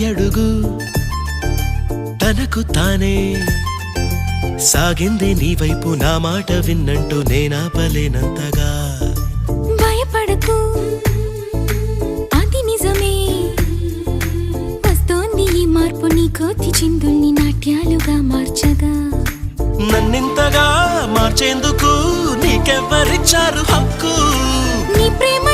అడుగు తనకు తానే సాగింది నీ వైపు నా మాట విన్నంటూ నేనాపలేనంతగా భయపడకు అది నిజమే వస్తోంది ఈ మార్పు నీ కోతి చిందుల్ని నాట్యాలుగా మార్చగా నన్నింతగా మార్చేందుకు నీకెవ్వరిచ్చారు హక్కు నీ ప్రేమ